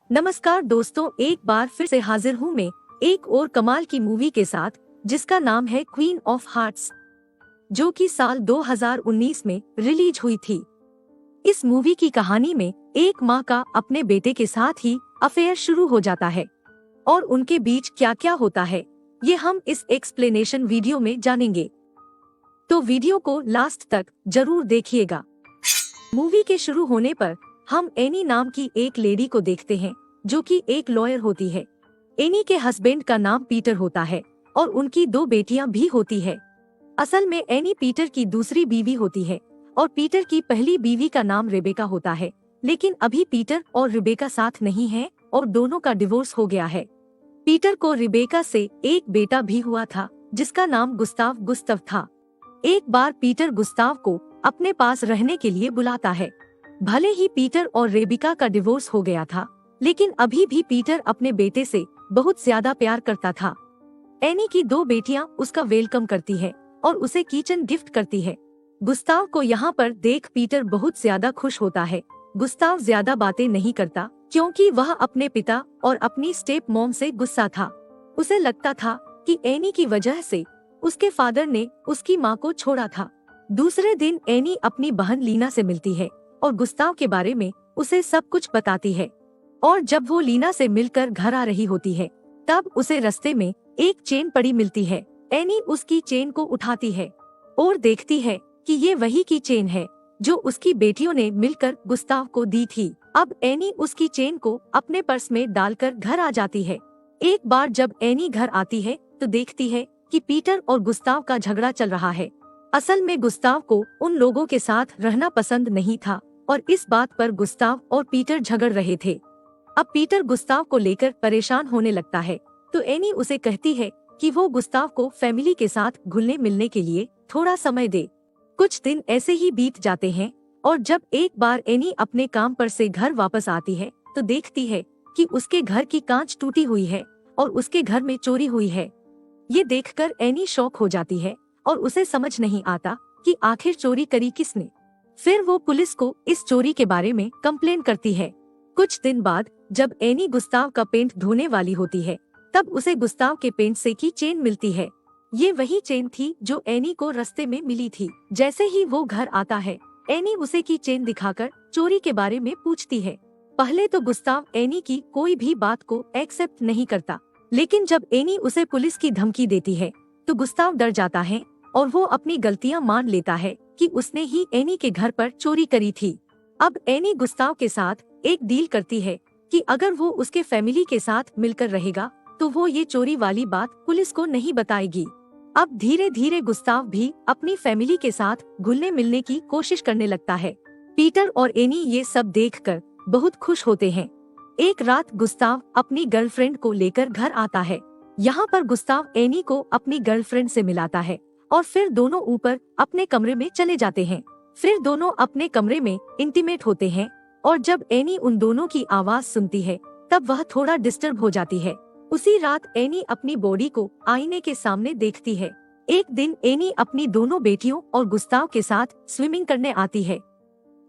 नमस्कार दोस्तों, एक बार फिर से हाजिर हूँ मैं एक और कमाल की मूवी के साथ जिसका नाम है क्वीन ऑफ हार्ट्स, जो कि साल 2019 में रिलीज हुई थी। इस मूवी की कहानी में एक माँ का अपने बेटे के साथ ही अफेयर शुरू हो जाता है और उनके बीच क्या क्या होता है ये हम इस एक्सप्लेनेशन वीडियो में जानेंगे, तो वीडियो को लास्ट तक जरूर देखिएगा। मूवी के शुरू होने पर हम एनी नाम की एक लेडी को देखते हैं जो कि एक लॉयर होती है। एनी के हस्बैंड का नाम पीटर होता है और उनकी 2 बेटियां भी होती है। असल में एनी पीटर की दूसरी बीवी होती है और पीटर की पहली बीवी का नाम रेबेका होता है, लेकिन अभी पीटर और रेबेका साथ नहीं है और दोनों का डिवोर्स हो गया है। पीटर को रेबेका से एक बेटा भी हुआ था जिसका नाम गुस्ताव था। एक बार पीटर गुस्ताव को अपने पास रहने के लिए बुलाता है। भले ही पीटर और रेबिका का डिवोर्स हो गया था, लेकिन अभी भी पीटर अपने बेटे से बहुत ज्यादा प्यार करता था। एनी की 2 बेटियां उसका वेलकम करती है और उसे किचन गिफ्ट करती है। गुस्ताव को यहाँ पर देख पीटर बहुत ज्यादा खुश होता है। गुस्ताव ज्यादा बातें नहीं करता क्योंकि वह अपने पिता और अपनी स्टेप मॉम से गुस्सा था। उसे लगता था कि एनी की वजह से उसके फादर ने उसकी माँ को छोड़ा था। दूसरे दिन एनी अपनी बहन लीना से मिलती है और गुस्ताव के बारे में उसे सब कुछ बताती है। और जब वो लीना से मिलकर घर आ रही होती है तब उसे रास्ते में एक चेन पड़ी मिलती है। एनी उसकी चेन को उठाती है और देखती है कि ये वही की चेन है जो उसकी बेटियों ने मिलकर गुस्ताव को दी थी। अब एनी उसकी चेन को अपने पर्स में डालकर घर आ जाती है। एक बार जब एनी घर आती है तो देखती है कि पीटर और गुस्ताव का झगड़ा चल रहा है। असल में गुस्ताव को उन लोगों के साथ रहना पसंद नहीं था और इस बात पर गुस्ताव और पीटर झगड़ रहे थे। अब पीटर गुस्ताव को लेकर परेशान होने लगता है तो एनी उसे कहती है कि वो गुस्ताव को फैमिली के साथ घुलने मिलने के लिए थोड़ा समय दे। कुछ दिन ऐसे ही बीत जाते हैं और जब एक बार एनी अपने काम पर से घर वापस आती है तो देखती है कि उसके घर की कांच टूटी हुई है और उसके घर में चोरी हुई है। ये देखकर एनी शॉक हो जाती है और उसे समझ नहीं आता कि आखिर चोरी करी किसने। फिर वो पुलिस को इस चोरी के बारे में कंप्लेन करती है। कुछ दिन बाद जब एनी गुस्ताव का पेंट धोने वाली होती है तब उसे गुस्ताव के पेंट से की चेन मिलती है। ये वही चेन थी जो एनी को रास्ते में मिली थी। जैसे ही वो घर आता है एनी उसे की चेन दिखाकर चोरी के बारे में पूछती है। पहले तो गुस्ताव एनी की कोई भी बात को एक्सेप्ट नहीं करता, लेकिन जब एनी उसे पुलिस की धमकी देती है तो गुस्ताव डर जाता है और वो अपनी गलतियां मान लेता है कि उसने ही एनी के घर पर चोरी करी थी। अब एनी गुस्ताव के साथ एक डील करती है कि अगर वो उसके फैमिली के साथ मिलकर रहेगा तो वो ये चोरी वाली बात पुलिस को नहीं बताएगी। अब धीरे धीरे गुस्ताव भी अपनी फैमिली के साथ घुलने मिलने की कोशिश करने लगता है। पीटर और एनी ये सब देखकर बहुत खुश होते हैं। एक रात गुस्ताव अपनी गर्लफ्रेंड को लेकर घर आता है। यहाँ पर गुस्ताव एनी को अपनी गर्लफ्रेंड से मिलाता है और फिर दोनों ऊपर अपने कमरे में चले जाते हैं। फिर दोनों अपने कमरे में इंटीमेट होते हैं और जब एनी उन दोनों की आवाज सुनती है तब वह थोड़ा डिस्टर्ब हो जाती है। उसी रात एनी अपनी बॉडी को आईने के सामने देखती है। एक दिन एनी अपनी दोनों बेटियों और गुस्ताव के साथ स्विमिंग करने आती है।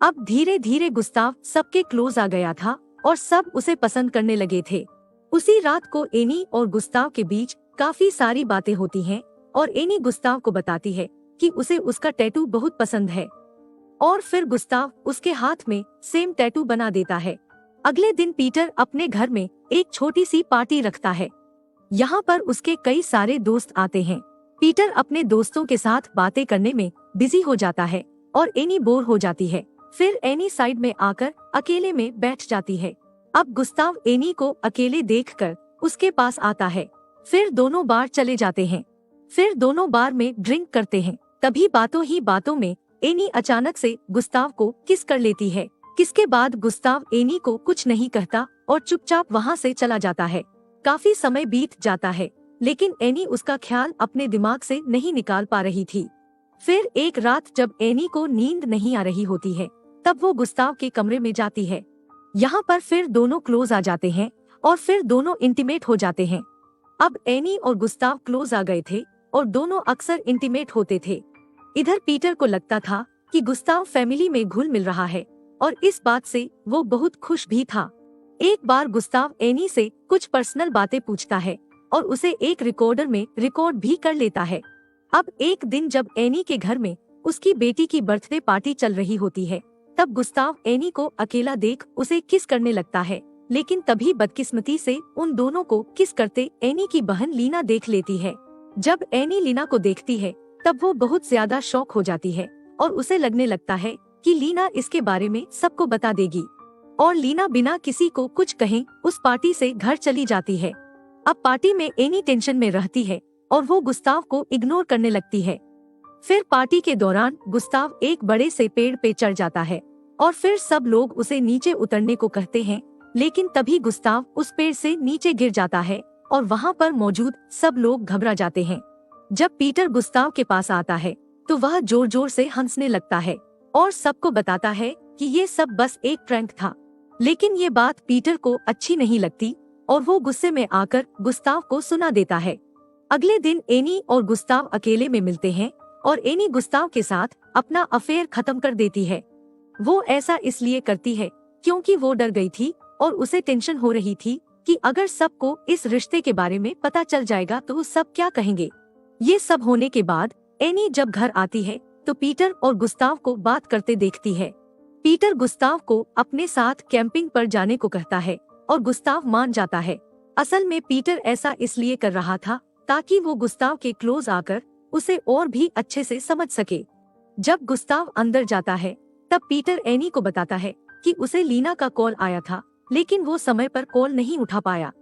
अब धीरे धीरे गुस्ताव सबके क्लोज आ गया था और सब उसे पसंद करने लगे थे। उसी रात को एनी और गुस्ताव के बीच काफी सारी बातें होती हैं और एनी गुस्ताव को बताती है कि उसे उसका टैटू बहुत पसंद है और फिर गुस्ताव उसके हाथ में सेम टैटू बना देता है। अगले दिन पीटर अपने घर में एक छोटी सी पार्टी रखता है। यहाँ पर उसके कई सारे दोस्त आते हैं। पीटर अपने दोस्तों के साथ बातें करने में बिजी हो जाता है और एनी बोर हो जाती है। फिर एनी साइड में आकर अकेले में बैठ जाती है। अब गुस्ताव एनी को अकेले देखकर उसके पास आता है। फिर दोनों बार चले जाते हैं। फिर दोनों बार में ड्रिंक करते हैं। तभी बातों ही बातों में एनी अचानक से गुस्ताव को किस कर लेती है। किसके बाद गुस्ताव एनी को कुछ नहीं कहता और चुपचाप वहाँ से चला जाता है। काफी समय बीत जाता है लेकिन एनी उसका ख्याल अपने दिमाग से नहीं निकाल पा रही थी। फिर एक रात जब एनी को नींद नहीं आ रही होती है तब वो गुस्ताव के कमरे में जाती है। यहाँ पर फिर दोनों क्लोज आ जाते हैं और फिर दोनों इंटीमेट हो जाते हैं। अब एनी और गुस्ताव क्लोज आ गए थे और दोनों अक्सर इंटीमेट होते थे। इधर पीटर को लगता था कि गुस्ताव फैमिली में घुल मिल रहा है और इस बात से वो बहुत खुश भी था। एक बार गुस्ताव एनी से कुछ पर्सनल बातें पूछता है और उसे एक रिकॉर्डर में रिकॉर्ड भी कर लेता है। अब एक दिन जब एनी के घर में उसकी बेटी की बर्थडे पार्टी चल रही होती है, तब गुस्ताव एनी को अकेला देख उसे किस करने लगता है, लेकिन तभी बदकिस्मती से उन दोनों को किस करते एनी की बहन लीना देख लेती है। जब एनी लीना को देखती है तब वो बहुत ज्यादा शॉक हो जाती है और उसे लगने लगता है कि लीना इसके बारे में सबको बता देगी, और लीना बिना किसी को कुछ कहे उस पार्टी से घर चली जाती है। अब पार्टी में एनी टेंशन में रहती है और वो गुस्ताव को इग्नोर करने लगती है। फिर पार्टी के दौरान गुस्ताव एक बड़े से पेड़ पे चढ़ जाता है और फिर सब लोग उसे नीचे उतरने को कहते हैं, लेकिन तभी गुस्ताव उस पेड़ से नीचे गिर जाता है और वहाँ पर मौजूद सब लोग घबरा जाते हैं। जब पीटर गुस्ताव के पास आता है तो वह जोर जोर से हंसने लगता है और सबको बताता है कि ये सब बस एक प्रैंक था। लेकिन ये बात पीटर को अच्छी नहीं लगती और वो गुस्से में आकर गुस्ताव को सुना देता है। अगले दिन एनी और गुस्ताव अकेले में मिलते हैं और एनी गुस्ताव के साथ अपना अफेयर खत्म कर देती है। वो ऐसा इसलिए करती है क्योंकि वो डर गई थी और उसे टेंशन हो रही थी कि अगर सबको इस रिश्ते के बारे में पता चल जाएगा तो सब क्या कहेंगे। ये सब होने के बाद एनी जब घर आती है तो पीटर और गुस्ताव को बात करते देखती है। पीटर गुस्ताव को अपने साथ कैंपिंग पर जाने को कहता है और गुस्ताव मान जाता है। असल में पीटर ऐसा इसलिए कर रहा था ताकि वो गुस्ताव के क्लोज आकर उसे और भी अच्छे से समझ सके। जब गुस्ताव अंदर जाता है तब पीटर एनी को बताता है कि उसे लीना का कॉल आया था, लेकिन वो समय पर कॉल नहीं उठा पाया।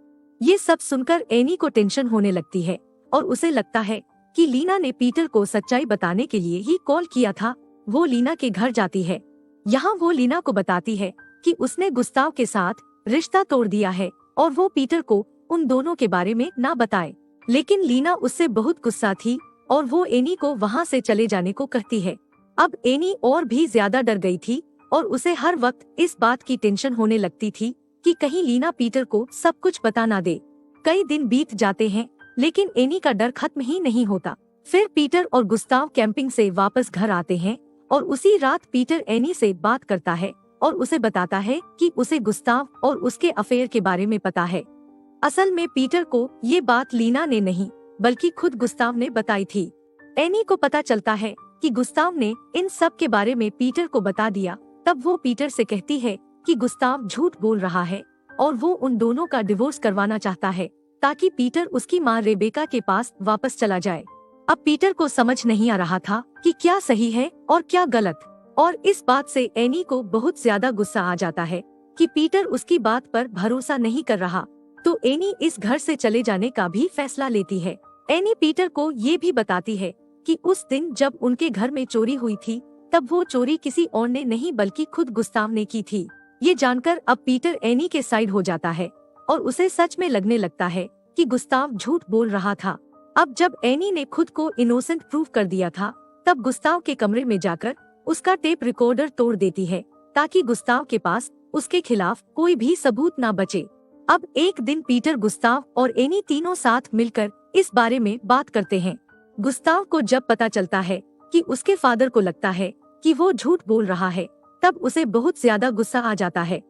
ये सब सुनकर एनी को टेंशन होने लगती है और उसे लगता है कि लीना ने पीटर को सच्चाई बताने के लिए ही कॉल किया था। वो लीना के घर जाती है। यहाँ वो लीना को बताती है कि उसने गुस्ताव के साथ रिश्ता तोड़ दिया है और वो पीटर को उन दोनों के बारे में ना बताए। लेकिन लीना उससे बहुत गुस्सा थी और वो एनी को वहाँ से चले जाने को कहती है। अब एनी और भी ज्यादा डर गई थी और उसे हर वक्त इस बात की टेंशन होने लगती थी कि कहीं लीना पीटर को सब कुछ बता ना दे। कई दिन बीत जाते हैं लेकिन एनी का डर खत्म ही नहीं होता। फिर पीटर और गुस्ताव कैंपिंग से वापस घर आते हैं और उसी रात पीटर एनी से बात करता है और उसे बताता है कि उसे गुस्ताव और उसके अफेयर के बारे में पता है। असल में पीटर को ये बात लीना ने नहीं बल्कि खुद गुस्ताव ने बताई थी। एनी को पता चलता है कि गुस्ताव ने इन सब के बारे में पीटर को बता दिया। तब वो पीटर से कहती है कि गुस्ताव झूठ बोल रहा है और वो उन दोनों का डिवोर्स करवाना चाहता है ताकि पीटर उसकी माँ रेबेका के पास वापस चला जाए। अब पीटर को समझ नहीं आ रहा था कि क्या सही है और क्या गलत, और इस बात से एनी को बहुत ज्यादा गुस्सा आ जाता है कि पीटर उसकी बात पर भरोसा नहीं कर रहा। तो एनी इस घर से चले जाने का भी फैसला लेती है। एनी पीटर को ये भी बताती है कि उस दिन जब उनके घर में चोरी हुई थी तब वो चोरी किसी और ने नहीं बल्कि खुद गुस्ताव ने की थी। ये जानकर अब पीटर एनी के साइड हो जाता है और उसे सच में लगने लगता है कि गुस्ताव झूठ बोल रहा था। अब जब एनी ने खुद को इनोसेंट प्रूव कर दिया था तब गुस्ताव के कमरे में जाकर उसका टेप रिकॉर्डर तोड़ देती है ताकि गुस्ताव के पास उसके खिलाफ कोई भी सबूत ना बचे। अब एक दिन पीटर, गुस्ताव और एनी तीनों साथ मिलकर इस बारे में बात करते हैं। गुस्ताव को जब पता चलता है कि उसके फादर को लगता है कि वो झूठ बोल रहा है तब उसे बहुत ज्यादा गुस्सा आ जाता है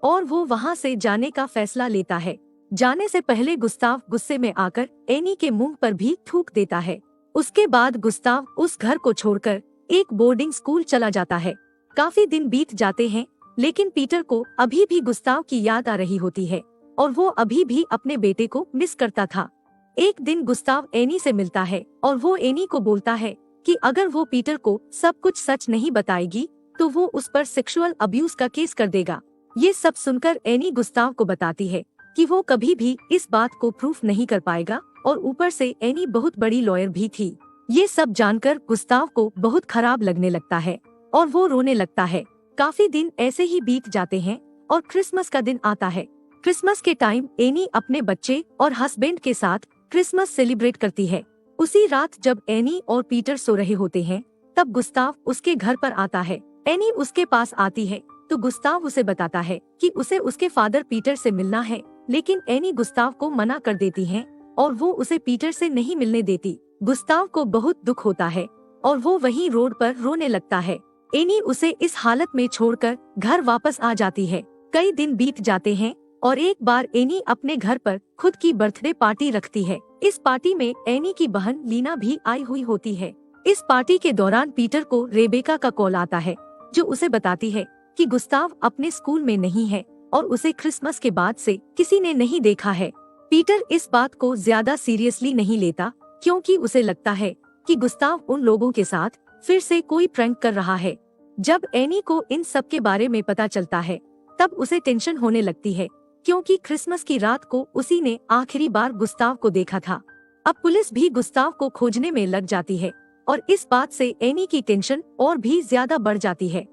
और वो वहाँ से जाने का फैसला लेता है। जाने से पहले गुस्ताव गुस्से में आकर एनी के मुंह पर भी थूक देता है। उसके बाद गुस्ताव उस घर को छोड़कर एक बोर्डिंग स्कूल चला जाता है। काफी दिन बीत जाते हैं लेकिन पीटर को अभी भी गुस्ताव की याद आ रही होती है और वो अभी भी अपने बेटे को मिस करता था। एक दिन गुस्ताव एनी से मिलता है और वो एनी को बोलता है कि अगर वो पीटर को सब कुछ सच नहीं बताएगी तो वो उस पर सेक्सुअल अब्यूज का केस कर देगा। ये सब सुनकर एनी गुस्ताव को बताती है कि वो कभी भी इस बात को प्रूफ नहीं कर पाएगा और ऊपर से एनी बहुत बड़ी लॉयर भी थी। ये सब जानकर गुस्ताव को बहुत खराब लगने लगता है और वो रोने लगता है। काफी दिन ऐसे ही बीत जाते हैं और क्रिसमस का दिन आता है। क्रिसमस के टाइम एनी अपने बच्चे और हस्बैंड के साथ क्रिसमस सेलिब्रेट करती है। उसी रात जब एनी और पीटर सो रहे होते हैं तब गुस्ताव उसके घर पर आता है। एनी उसके पास आती है तो गुस्ताव उसे बताता है कि उसे उसके फादर पीटर से मिलना है, लेकिन एनी गुस्ताव को मना कर देती है और वो उसे पीटर से नहीं मिलने देती। गुस्ताव को बहुत दुख होता है और वो वहीं रोड पर रोने लगता है। एनी उसे इस हालत में छोड़कर घर वापस आ जाती है। कई दिन बीत जाते हैं और एक बार एनी अपने घर पर खुद की बर्थडे पार्टी रखती है। इस पार्टी में एनी की बहन लीना भी आई हुई होती है। इस पार्टी के दौरान पीटर को रेबेका का कॉल आता है, जो उसे बताती है कि गुस्ताव अपने स्कूल में नहीं है और उसे क्रिसमस के बाद से किसी ने नहीं देखा है। पीटर इस बात को ज्यादा सीरियसली नहीं लेता, क्योंकि उसे लगता है कि गुस्ताव उन लोगों के साथ फिर से कोई प्रैंक कर रहा है। जब एनी को इन सब के बारे में पता चलता है, तब उसे टेंशन होने लगती है, क्योंकि क्रिसमस की रात को उसी ने आखिरी बार गुस्ताव को देखा था। अब पुलिस भी गुस्ताव को खोजने में लग जाती है और इस बात से एनी की टेंशन और भी ज्यादा बढ़ जाती है।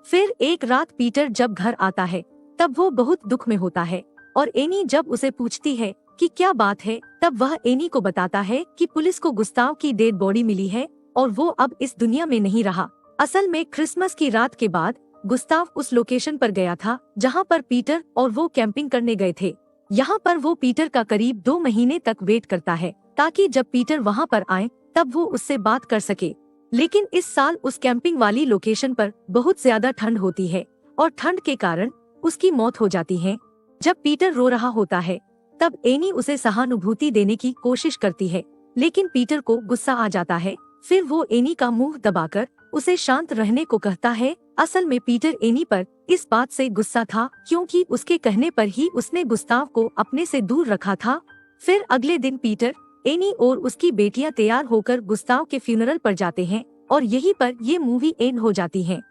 फिर एक रात पीटर जब घर आता है, तब वो बहुत दुख में होता है और एनी जब उसे पूछती है कि क्या बात है, तब वह एनी को बताता है कि पुलिस को गुस्ताव की डेड बॉडी मिली है और वो अब इस दुनिया में नहीं रहा। असल में क्रिसमस की रात के बाद गुस्ताव उस लोकेशन पर गया था जहां पर पीटर और वो कैंपिंग करने गए थे। यहाँ पर वो पीटर का करीब 2 महीने तक वेट करता है, ताकि जब पीटर वहाँ पर आए तब वो उससे बात कर सके। लेकिन इस साल उस कैंपिंग वाली लोकेशन पर बहुत ज्यादा ठंड होती है और ठंड के कारण उसकी मौत हो जाती है। जब पीटर रो रहा होता है, तब एनी उसे सहानुभूति देने की कोशिश करती है, लेकिन पीटर को गुस्सा आ जाता है। फिर वो एनी का मुंह दबाकर उसे शांत रहने को कहता है। असल में पीटर एनी पर इस बात से गुस्सा था, क्योंकि उसके कहने पर ही उसने गुस्ताव को अपने से दूर रखा था। फिर अगले दिन पीटर, एनी और उसकी बेटियां तैयार होकर गुस्ताव के फ्यूनरल पर जाते हैं और यहीं पर ये मूवी एंड हो जाती है।